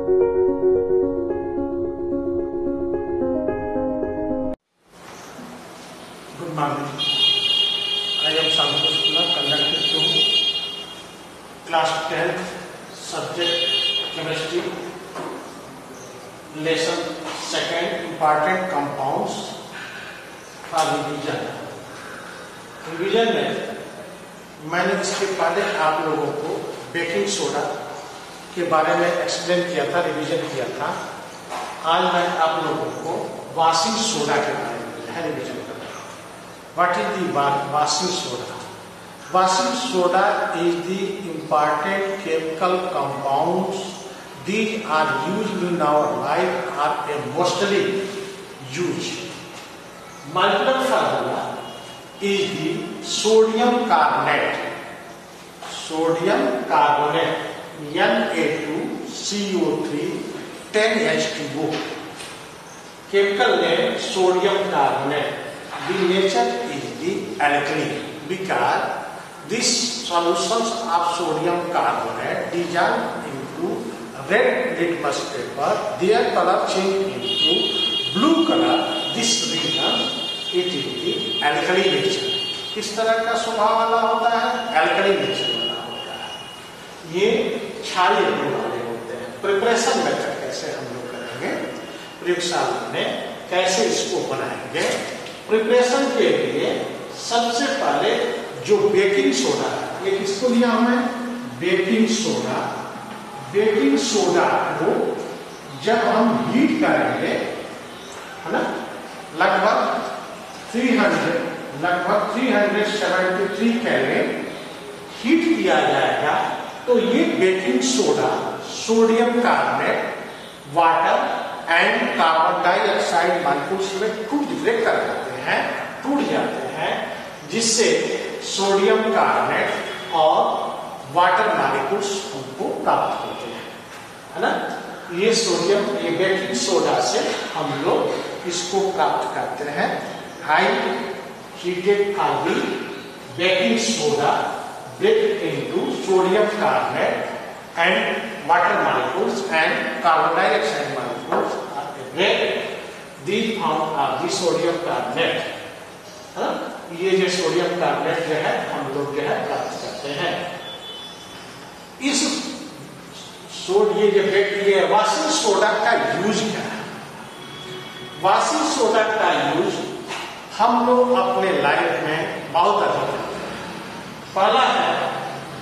Good morning. I am Santosh Kumar, conducting to class 10th subject chemistry, lesson 2nd, important compounds for revision. Revision में मैंने इसके पहले आप लोगों को बेकिंग सोडा के बारे में एक्सप्लेन किया था, रिवीजन किया था। आज मैं आप लोगों को वॉशिंग सोडा के बारे में रिवीजन कर रहा हूँ। What is the washing soda? Washing soda is the important chemical compounds these are used in our life are mostly used. Molecular formula is the sodium carbonate. Sodium carbonate Na2CO3 10H2O. Chemical name sodium carbonate. The nature is the alkali because these solutions of sodium carbonate dissolve into red litmus paper. Their color change into blue color. This reason it is the alkali nature. किस तरह का स्वभाव वाला होता है? alkali nature वाला होता है। ये क्षारीय गुण वाले होते हैं। प्रिपरेशन मेथड कैसे हम लोग करेंगे, प्रयोगशाला में कैसे इसको बनाएंगे? प्रिपरेशन के लिए सबसे पहले जो बेकिंग सोडा है, ये किसको लिया हमने? Baking soda. बेकिंग सोडा को जब हम हीट करेंगे, है ना, लगभग 373 केल्विन हीट किया जाएगा, तो ये baking soda sodium carbonate water and carbon dioxide molecules में टूट जाते हैं, जिससे सोडियम कार्बोनेट और वाटर मॉलिक्यूल्स हमको प्राप्त होते हैं, है ना। ये बेकिंग सोडा से हम लोग इसको प्राप्त करते हैं। High heated algae baking soda break into sodium carbonate and water molecules and carbon dioxide molecules are break the form of the sodium carbonate। ये जो सोडियम कार्बोनेट जो है हम लोग जो है प्राप्त करते हैं। इस ये वॉशिंग सोडा का यूज क्या है? वॉशिंग सोडा का यूज हम लोग अपने लाइफ में बहुत अधिक करते हैं। पहला है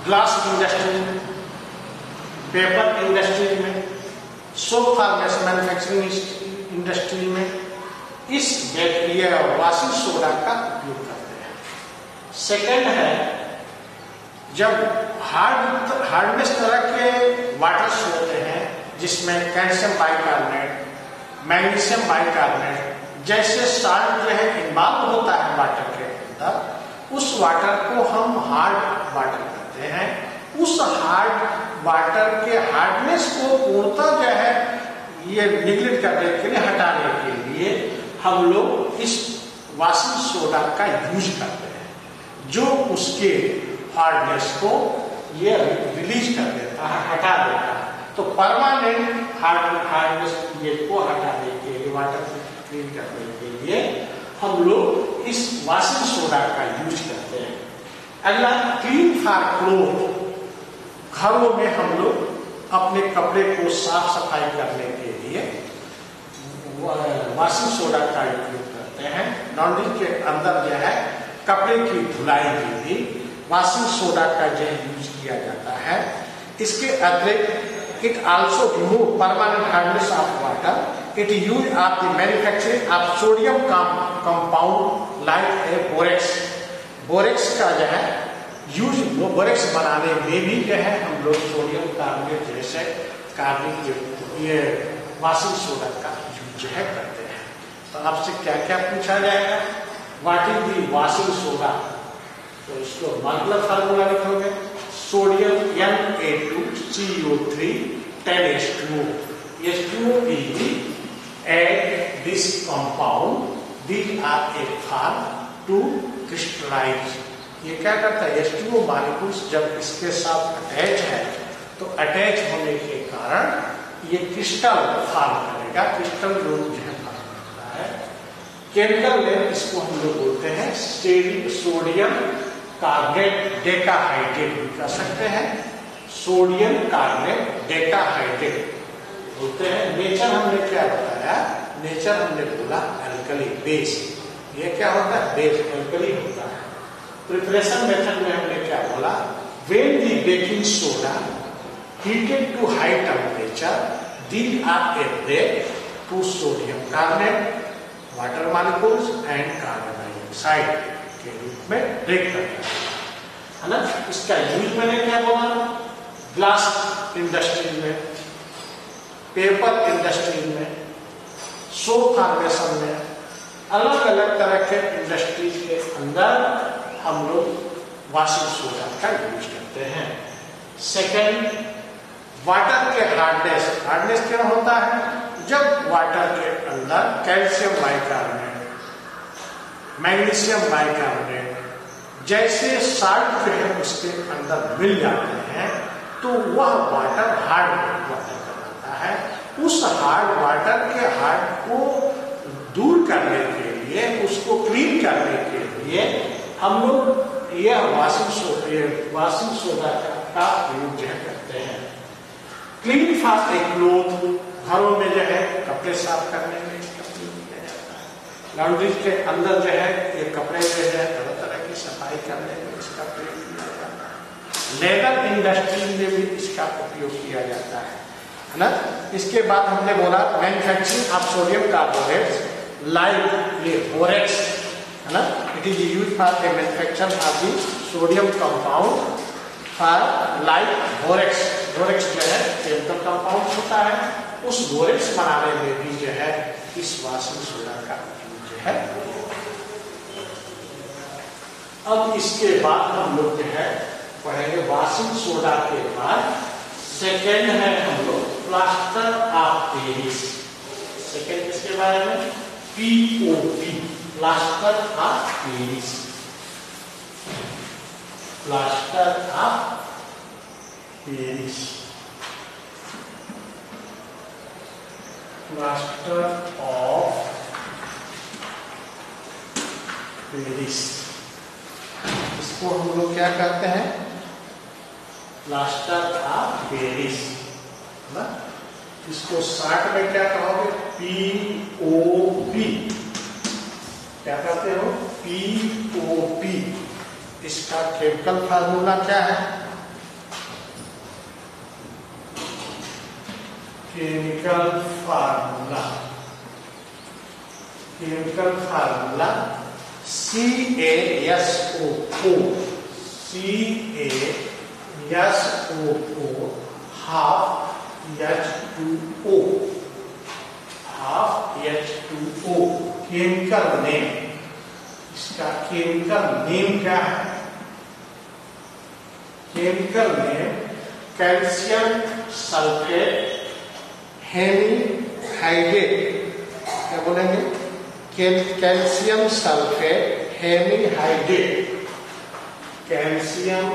ग्लास इंडस्ट्री में, पेपर इंडस्ट्री में, सोप फार्मेसी मैन्युफैक्चरिंग इंडस्ट्री में इस वॉशिंग सोडा का उपयोग करते हैं। सेकंड है जब हार्डनेस तरह के वाटर्स होते हैं, जिसमें कैल्शियम बाइकार्बोनेट, मैग्नीशियम बाइकार्बोनेट जैसे साल्ट जो है इन्वॉल्व होता है वाटर के अंदर, उस वाटर को हम हार्ड वाटर कहते हैं। उस हार्ड वाटर के हार्डनेस को पूर्णतः जो है ये निगलेक्ट करने के लिए, हटाने के लिए हम लोग इस वॉशिंग सोडा का यूज करते हैं, जो उसके हार्डनेस को ये रिलीज कर देता है, हटा देता है। तो परमानेंट हार्डनेस ये को हटाने के लिए, वाटर क्लीन करने के लिए हम लोग इस वॉशिंग सोडा का यूज करते हैं। अगला क्लीन फॉर क्लोथ। घरों में हम लोग अपने कपड़े को साफ सफाई करने के लिए वॉशिंग सोडा का उपयोग करते हैं। लॉन्ड्री के अंदर जो है कपड़े की धुलाई के लिए वॉशिंग सोडा का जो है यूज किया जाता है। इसके अतिरिक्त it also remove permanent hardness of water. It use of the manufacturing of sodium compound like a borax. Borax का जो है यूज, वो बोरेक्स बनाने में भी जो है हम लोग सोडियम कार्बोनेट जैसे कार्बनिक ये वॉशिंग सोडा का यूज जो है करते हैं। तो आपसे क्या क्या पूछा जाएगा? What is the washing soda? तो इसको मॉलिक्यूलर फार्मूला लिखोगे, sodium Na2CO3 10H2O. H2O is the add this compound. These are a form to crystallize. ये क्या करता है? H2O मॉलिक्यूल्स जब इसके साथ अटैच है, तो अटैच होने के कारण ये क्रिस्टल फॉर्म करेगा, क्रिस्टल रूप जो है फॉर्म करता है। केमिकल नेम इसको हम लोग बोलते हैं सोडियम कार्बोनेट डेकाहाइड्रेट भी कह सकते हैं, सोडियम कार्बोनेट डेकाहाइड्रेट बोलते हैं। नेचर हमने क्या बताया, नेचर हमने बोला अल्कली बेस, ये क्या होता है, बेस अल्कली होता है। प्रिपरेशन मेथड में हमने क्या बोला, when the baking soda heated to high temperature these are a break to sodium carbonate, water molecules and carbon dioxide के रूप में ब्रेक करता है ना। इसका यूज मैंने क्या बोला, ग्लास इंडस्ट्री में, पेपर इंडस्ट्री में, सोप फॉर्मेशन में, अलग अलग तरह के इंडस्ट्रीज के अंदर हम लोग वॉशिंग सोडा का यूज करते हैं। सेकेंड, वाटर के हार्डनेस, हार्डनेस क्या होता है, जब वाटर के अंदर कैल्शियम बाइकार्बोनेट, मैग्नीशियम बाइकार्बोनेट जैसे साल्ट जो है उसके अंदर मिल जाते हैं तो वह वाटर हार्ड वाटर कहलाता है। उस हार्ड वाटर के हार्ड को दूर करने के लिए, उसको क्लीन करने के लिए हम लोग यह वॉशिंग सोडा का प्रयोग जो है करते हैं। क्लीन फॉर ए क्लोथ, घरों में जो है कपड़े साफ करने में इसका प्रयोग किया जाता है। लॉन्ड्री के अंदर जो है ये कपड़े जो है तरह तरह की सफाई करने में इसका प्रयोग किया जाता है। लेदर इंडस्ट्री में भी इसका उपयोग किया जाता है ना। इसके बाद हमने बोला manufacturing of sodium carbonate like ये बोरेक्स है ना, it is use for the manufacture of the sodium compound for like borax. Borax जो है केमिकल कंपाउंड होता है, उस बोरेक्स बनाने में भी जो है इस वॉशिंग सोडा का उपयोग जो है। अब इसके बाद हम लोग जो है पढ़ेंगे वॉशिंग सोडा के बाद सेकेंड है हम लोग प्लास्टर ऑफ पेरिस। सेकेंड इसके बारे में POP, plaster of Paris, plaster of Paris, plaster of Paris, इसको हम लोग क्या कहते हैं, प्लास्टर ऑफ पेरिस ना। इसको शॉर्ट में क्या कहोगे, पीओपी, क्या कहते हो, पीओपी। इसका केमिकल फार्मूला क्या है, chemical formula CaSO4, CaSO4 half H2O, chemical name, इसका केमिकल नेम क्या है, chemical name calcium sulphate hemihydrate, क्या बोलेंगे, calcium sulphate hemihydrate, calcium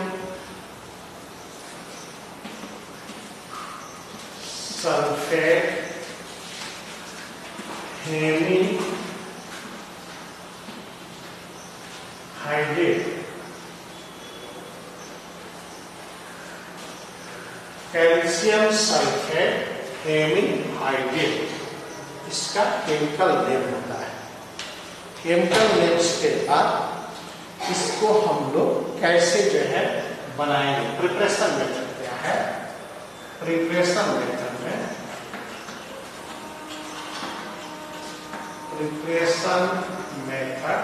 sulphate hemihydrate, calcium sulphate hemihydrate, इसका केमिकल नेम होता है। केमिकल नेम्स के बाद इसको हम लोग कैसे जो है बनाएंगे, प्रिपरेशन मेथड क्या है, प्रिपरेशन मेथड में प्रिपरेशन मेथड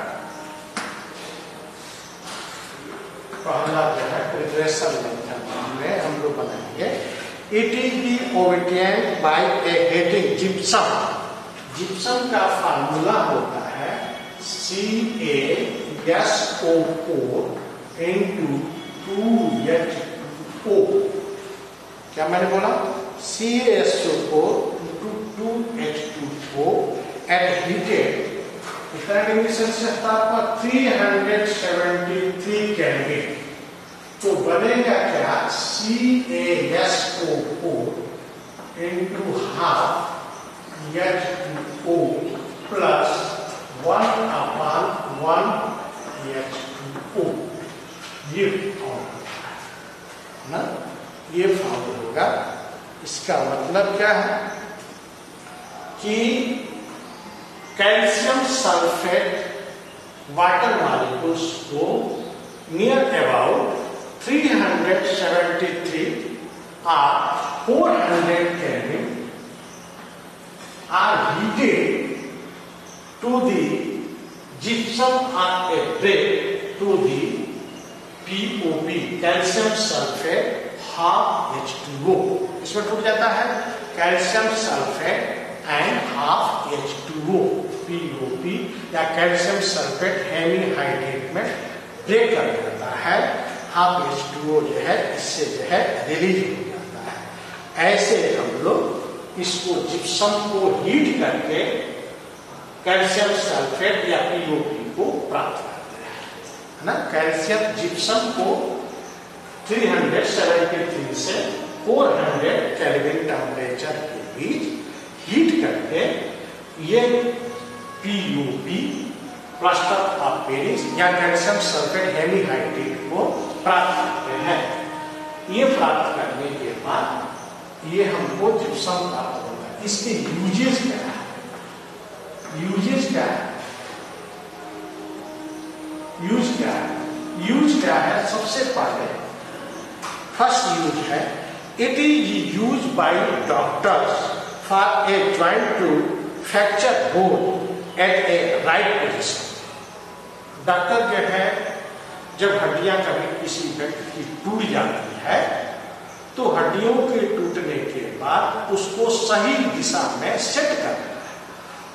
पहला जो है प्रिपरेशन मेथड में हम लोग बनाएंगे। It is the obtained by a heating gypsum. Gypsum का फार्मूला होता है CaSO4 into 2H2O। क्या मैंने बोला, CaSO4 into 2H2O at heated कितना डिग्री सेल्सियस तापमान 373 केल्विन, तो बनेगा क्या, CaSO4 into half H2O plus 1/1 H2O, ये फॉर्मूला है ना, ये फॉर्मूला होगा। इसका मतलब क्या है कि कैल्शियम सल्फेट वाटर मॉलिक्यूल्स को near about 373 or 400 Kelvin are heated to the gypsum or a break to the POP, calcium sulphate half H2O। इसमें टूट जाता है calcium sulphate and half H2O, POP या कैल्शियम सल्फेट हेमीहाइड्रेट में break कर जाता है, हाफ H2O जो है इससे जो है रिलीज हो जाता है। ऐसे हम लोग इसको जिप्सम को हीट करके कैल्शियम सल्फेट या POP को प्राप्त करते हैं, है ना। कैल्शियम जिप्सम को 373 से 400 केल्विन टेम्परेचर के बीच हीट करके ये POP, प्लास्टर ऑफ पेरिस या कैल्शियम सल्फेट हेमीहाइड्रेट को प्राप्त करते हैं। ये प्राप्त करने के बाद ये हमको जिप्सम प्राप्त होता है। इसके यूजेस क्या है? यूजेस क्या है? यूज क्या है? यूज क्या है? सबसे पहले फर्स्ट यूज है, it is use by doctors for a joint to fracture bone at a right position. Doctor जो है जब हड्डियां कभी किसी व्यक्ति की टूट जाती है तो हड्डियों के टूटने के बाद उसको सही दिशा में सेट करना है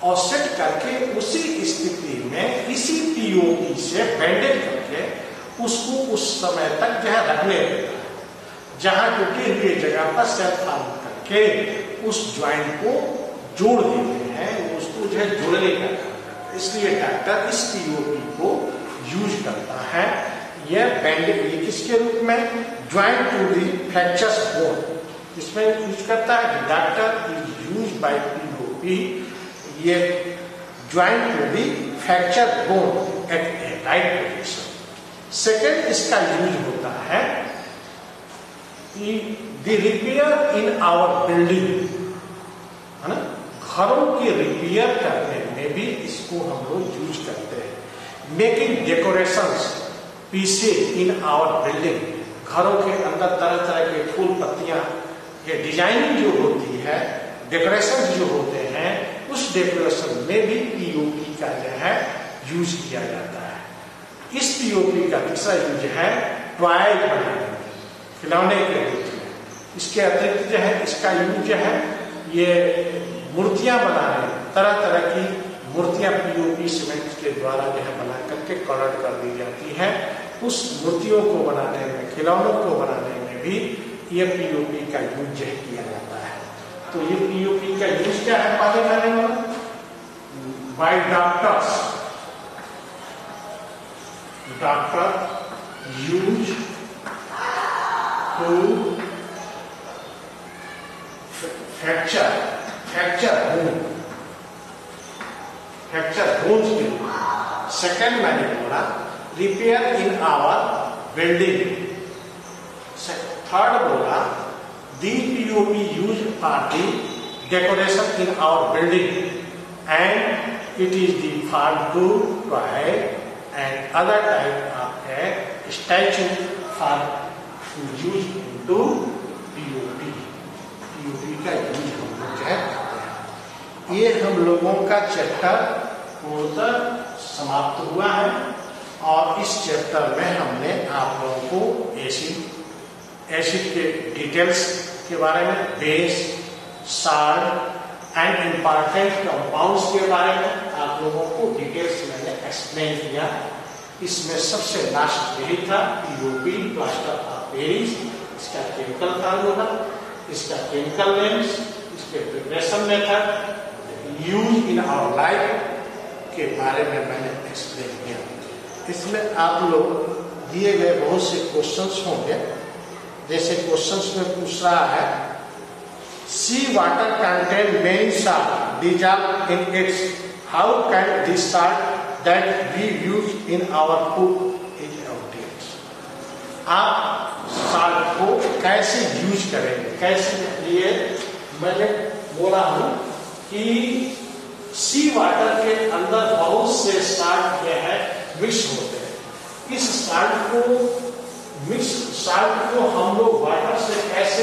और सेट करके उसी स्थिति में इसी POP से बैंडेज करके उसको उस समय तक जो है रखने देता है। जहां टूटी हुई जगह पर सेट फॉर्म करके उस ज्वाइंट को जोड़ देते हैं, उसको जो है जोड़ने का काम करता है। इसलिए डॉक्टर इस POP को यूज करता है। यह बैंडेज ये किसके रूप में? Joint to the fractures bone, इसमें यूज करता है। Doctor is use by POP, ये joint to the fracture bone at a right position. Second इसका यूज होता है the repair in our building, है ना। घरों के रिपेयर करने में भी इसको हम लोग यूज करते हैं। मेकिंग डेकोरेशंस पीसे इन आवर बिल्डिंग, घरों के अंदर तरह तरह के फूल पत्तियां, ये डिजाइनिंग जो होती है, डेकोरेशन जो होते हैं, उस डेकोरेशन में भी POP का जो है यूज किया जाता है। इस POP का तीसरा यूज है टॉय बनाने में, खिलौने के रूप में। इसके अतिरिक्त जो है इसका यूज जो है ये मूर्तियां बनाने, तरह तरह की मूर्तियां POP सीमेंट के द्वारा जो है बना करके कलर कर दी जाती है। उस मूर्तियों को बनाने में, खिलौनों को बनाने में भी ये POP का यूज किया जाता है। तो ये POP का यूज क्या है? पहले मैंने बोला by doctors, doctor use to fracture bones के लिए। सेकेंड मैंने बोला repair in our building. Third बोला the POP use for the decoration in our building and it is the for to toy and other type of a statue for use into POP। POP का use हम लोग जो है। ये हम लोगों का चैप्टर पूर्णतः समाप्त हुआ है और इस चैप्टर में हमने आप लोगों को एसिड के डिटेल्स के बारे में, base, salt and important compounds के बारे में आप लोगों को डिटेल्स मैंने एक्सप्लेन किया। इसमें सबसे लास्ट यही था POP, प्लास्टर ऑफ पेरिस, इसका केमिकल फार्मूला, इसका केमिकल नेम्स, इसके preparation method, use in our life के बारे में मैंने एक्सप्लेन किया। इसमें आप लोग दिए गए बहुत से क्वेश्चंस होंगे। जैसे क्वेश्चंस में पूछ रहा है sea water contain many salt dissolve in its, how can this salt that we use in our food is obtained. आप साल्ट को कैसे यूज करेंगे, कैसे लिए मैंने बोला हूं कि सी वाटर के अंदर बहुत से साल्ट जो है मिक्स होते हैं। इस साल्ट को हम लोग वाटर से कैसे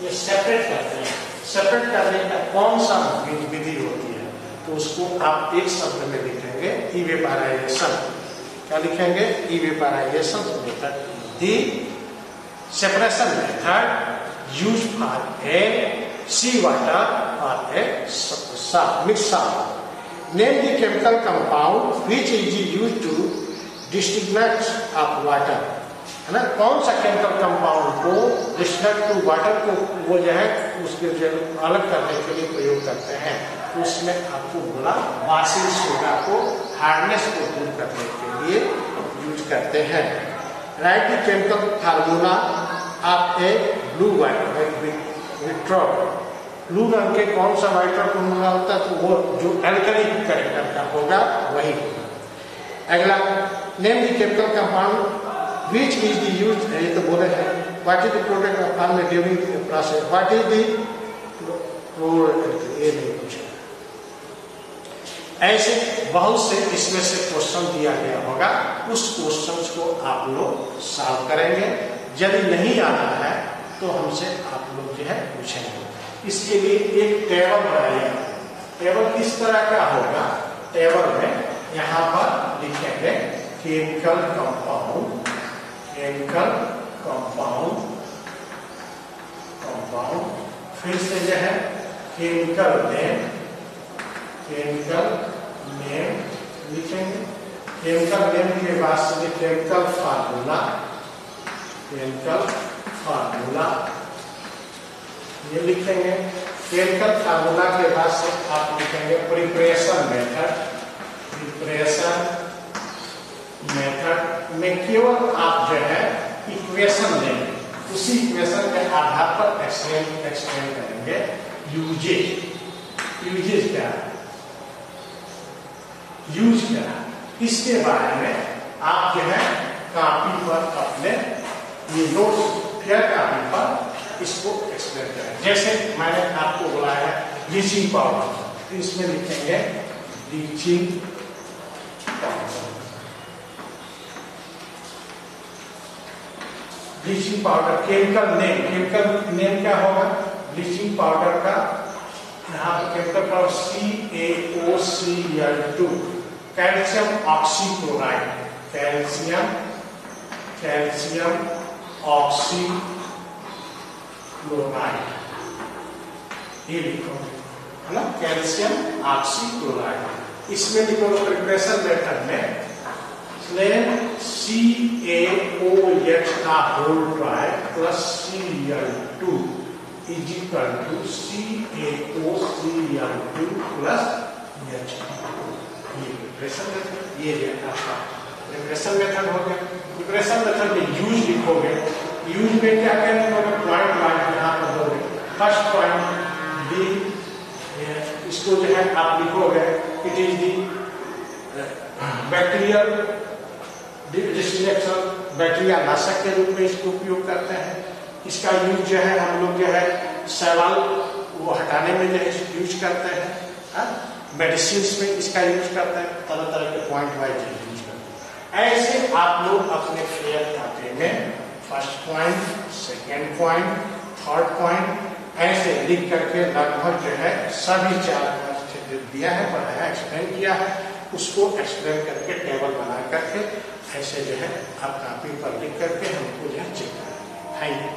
ये सेपरेट करते हैं, सेपरेट करने का कौन सा विधि होती है, तो उसको आप एक शब्द में लिखेंगे इवेपोराइजेशन। क्या लिखेंगे? Evaporisation method. The separation method use for a sea water और a mix salt. Name the chemical compound which is use to distinguish of water, है ना। कौन सा केमिकल कंपाउंड को डिस्टिंग्विश टू वाटर को वो जो है उसके जो अलग करने के लिए प्रयोग करते हैं, तो उसमें आपको बोला वाशिंग सोडा को हार्डनेस को दूर करने के लिए यूज करते हैं। Write the chemical formula of a blue vitriol. Blue रंग के कौन सा वाइट्रॉल फार्मूला होता है, तो वो जो एल्कली कैरेक्टर का होगा वही होगा। अगला, name the chemical compound which is the use, ये तो बोले हैं, what is the product of farm during the process, what is the ये नहीं पूछे। ऐसे बहुत से इसमें से क्वेश्चन दिया गया होगा, उस क्वेश्चंस को आप लोग सॉल्व करेंगे। यदि नहीं आता है तो हमसे आप लोग जो है पूछेंगे। इसके लिए एक टेबल बनाइए। टेबल किस तरह का होगा? टेबल में यहाँ पर लिखेंगे केमिकल कंपाउंड, फिर से जो है केमिकल नेम लिखेंगे। केमिकल नेम के बाद से केमिकल फार्मूला ये लिखेंगे। केमिकल फार्मूला के बाद से आप लिखेंगे प्रिपरेशन मेथड में केवल आप जो है इक्वेशन लेंगे, उसी इक्वेशन के आधार पर एक्सप्लेन करेंगे। यूजेज क्या है, यूज क्या है, इसके बारे में आप जो है कॉपी पर अपने ये नोट्स फेयर कॉपी पर इसको एक्सप्लेन करें। जैसे मैंने आपको बुलाया है ब्लीचिंग पाउडर, तो इसमें लिखेंगे bleaching powder. Bleaching powder chemical name क्या होगा? ब्लीचिंग पाउडर का यहाँ पर chemical powder CaOCl2, calcium oxychloride, calcium oxychloride, ये लिखो, है ना, कैल्शियम ऑक्सीक्लोराइड। इसमें लिखो प्रिपरेशन मेथड में CaOH का होल ट्राइड plus Cl2 is equal to CaOCl2 plus H। ये प्रिपरेशन मेथड, ये आपका प्रिपरेशन मेथड हो गया। प्रिपरेशन मेथड में यूज लिखोगे, यूज में क्या क्या लिखोगे? पॉइंट यहाँ पर दोगे। फर्स्ट पॉइंट दी, इसको जो है आप लिखोगे it is the bacterial disinfection, bacteria नाशक के रूप में इसको उपयोग करते हैं। इसका यूज जो है हम लोग जो है सवाल वो हटाने में जो है यूज करते हैं, मेडिसिन में इसका यूज करते हैं, तरह तरह के पॉइंट वाइज यूज करते हैं। ऐसे आप लोग अपने फेयर कॉपी में first point, second point, third point ऐसे लिख करके लगभग जो है सभी 4-5 दिया है, पढ़ाया, एक्सप्लेन किया है, उसको एक्सप्लेन करके टेबल बना करके ऐसे जो है आप कॉपी पर लिख करके हमको जो है चेक करें। Thank you.